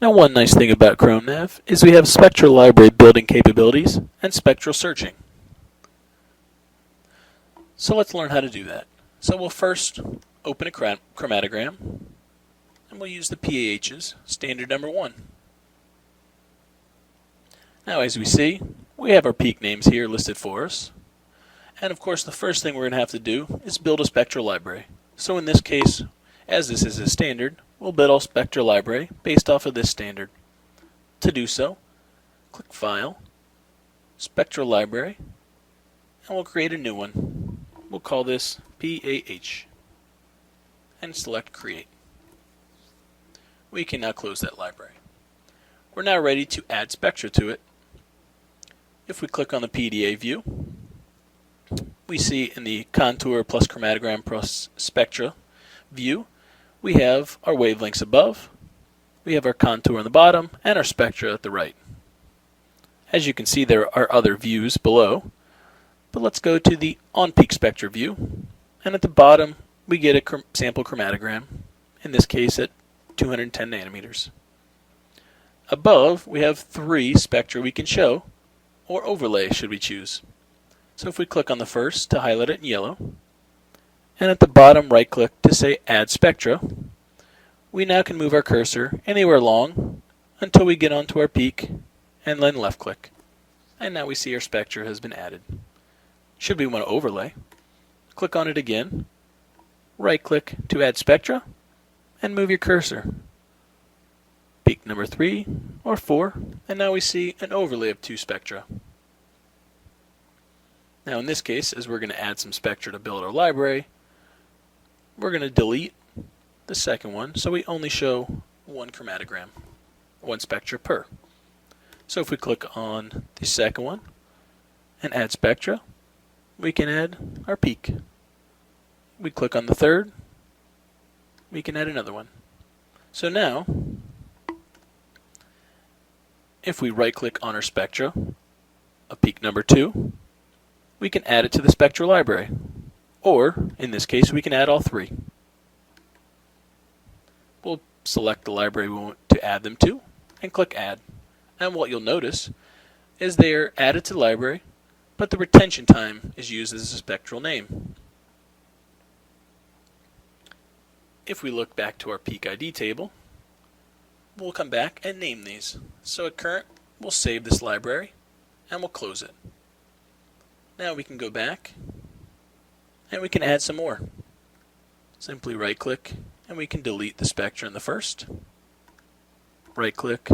Now, one nice thing about ChromNAV is we have Spectral library building capabilities and Spectral searching. So let's learn how to do that. So we'll first open a chromatogram, and we'll use the PAH's standard number 1. Now, as we see, we have our peak names here listed for us. And of course, the first thing we're going to have to do is build a Spectral library. So in this case, as this is a standard, we'll build a Spectral library based off of this standard. To do so, click File, Spectral Library, and we'll create a new one. We'll call this PAH, and select Create. We can now close that library. We're now ready to add Spectra to it. If we click on the PDA view, we see in the Contour plus Chromatogram plus Spectra view, we have our wavelengths above, we have our contour on the bottom, and our spectra at the right. As you can see, there are other views below, but let's go to the on-peak spectra view, and at the bottom we get a sample chromatogram, in this case at 210 nanometers. Above, we have 3 spectra we can show, or overlay should we choose. So if we click on the first to highlight it in yellow, and at the bottom right click to say Add Spectra, we now can move our cursor anywhere along until we get onto our peak, and then left click. And now we see our spectra has been added. Should we want to overlay, click on it again, right click to add spectra, and move your cursor. Peak number 3 or 4, and now we see an overlay of 2 spectra. Now in this case, as we're going to add some spectra to build our library, we're going to delete the second one, so we only show 1 chromatogram, 1 spectra per. So if we click on the second one and add spectra, we can add our peak. We click on the third, we can add another one. So now, if we right click on our spectra of peak number 2, we can add it to the Spectral library. Or, in this case, we can add all 3. We'll select the library we want to add them to, and click Add. And what you'll notice is they are added to the library, but the retention time is used as a spectral name. If we look back to our peak ID table, we'll come back and name these. So at current, we'll save this library, and we'll close it. Now we can go back, and we can add some more. Simply right click and we can delete the spectra in the first. Right click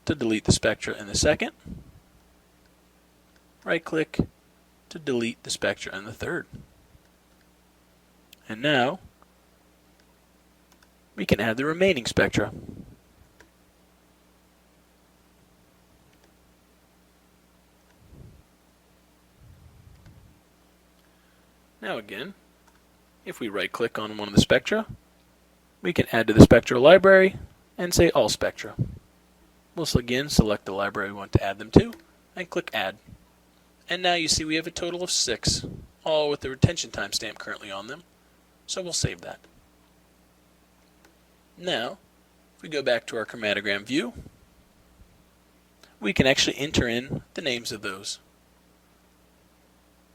to delete the spectra in the second. Right click to delete the spectra in the third. And now we can add the remaining spectra. Now again, if we right click on one of the spectra, we can add to the spectral library and say all spectra. We'll again select the library we want to add them to and click add. And now you see we have a total of 6, all with the retention timestamp currently on them. So we'll save that. Now, if we go back to our chromatogram view, we can actually enter in the names of those.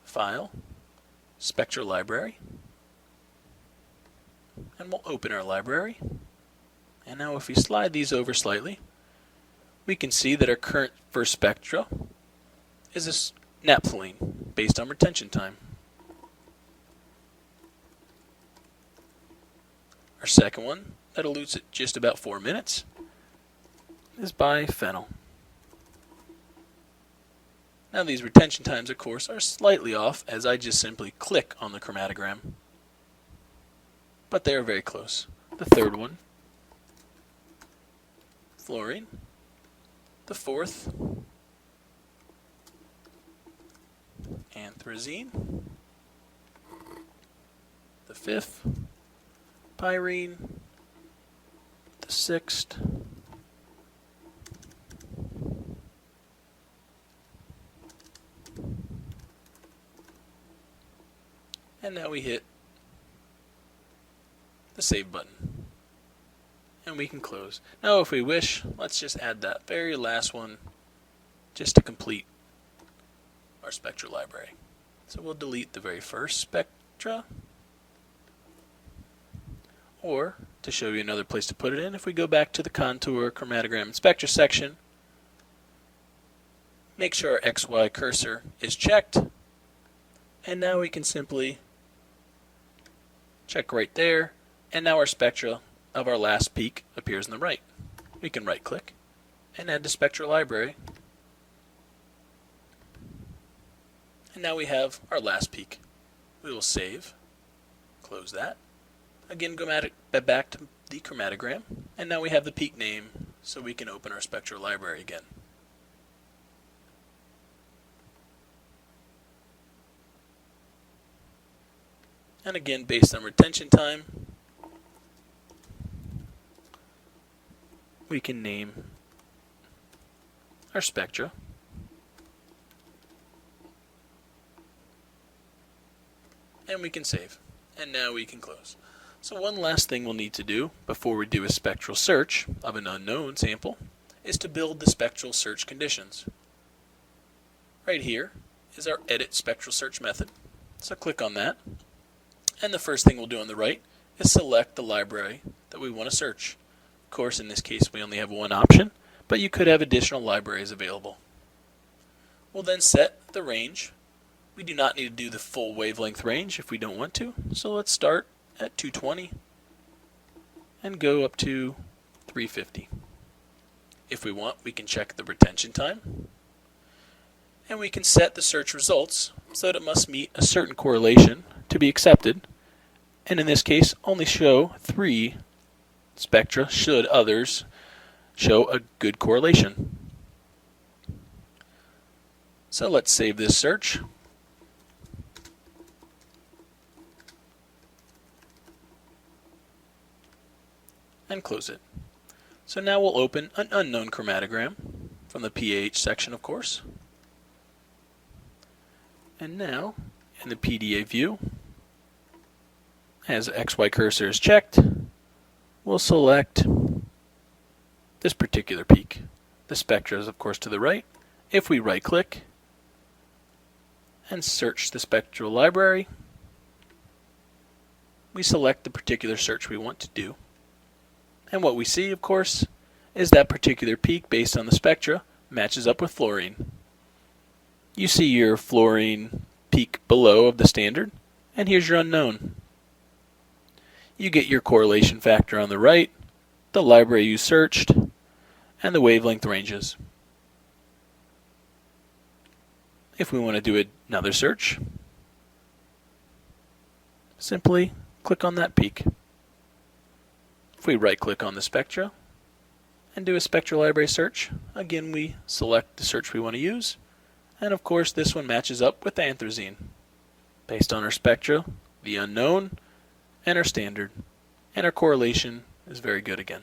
File, Spectral Library, and we'll open our library. And now if we slide these over slightly, we can see that our current first spectra is a naphthalene based on retention time. Our second one, that elutes at just about 4 minutes, is biphenyl. Now these retention times, of course, are slightly off as I just simply click on the chromatogram, but they are very close. The third one, fluorine. The fourth, anthracene. The fifth, pyrene. The sixth, and now we hit the save button. And and we can close. Now if we wish, let's just add that very last one just to complete our spectral library. So we'll delete the very first spectra, or to show you another place to put it in, if we go back to the contour, chromatogram, and spectra section, make sure our XY cursor is checked, and now we can simply check right there, and now our spectra of our last peak appears on the right. We can right click and add to spectral library, and now we have our last peak. We will save, close that, again go back to the chromatogram, and now we have the peak name, so we can open our spectral library again. And again, based on retention time, we can name our spectra. And we can save. And now we can close. So one last thing we'll need to do before we do a spectral search of an unknown sample is to build the spectral search conditions. Right here is our edit spectral search method. So click on that. And the first thing we'll do on the right is select the library that we want to search. Of course, in this case, we only have one option, but you could have additional libraries available. We'll then set the range. We do not need to do the full wavelength range if we don't want to. So let's start at 220 and go up to 350. If we want, we can check the retention time. And we can set the search results so that it must meet a certain correlation to be accepted. And in this case, only show 3 spectra should others show a good correlation. So let's save this search. And close it. So now we'll open an unknown chromatogram from the PAH section, of course. And now, in the PDA view, as XY cursor is checked, we'll select this particular peak. The spectra is, of course, to the right. If we right-click and search the spectral library, we select the particular search we want to do. And what we see, of course, is that particular peak based on the spectra matches up with fluorine. You see your fluorine peak below of the standard, and here's your unknown. You get your correlation factor on the right, the library you searched, and the wavelength ranges. If we want to do another search, simply click on that peak. If we right-click on the spectra and do a spectral library search, again we select the search we want to use, and of course this one matches up with anthracene based on our spectra, the unknown, and our standard, and our correlation is very good again.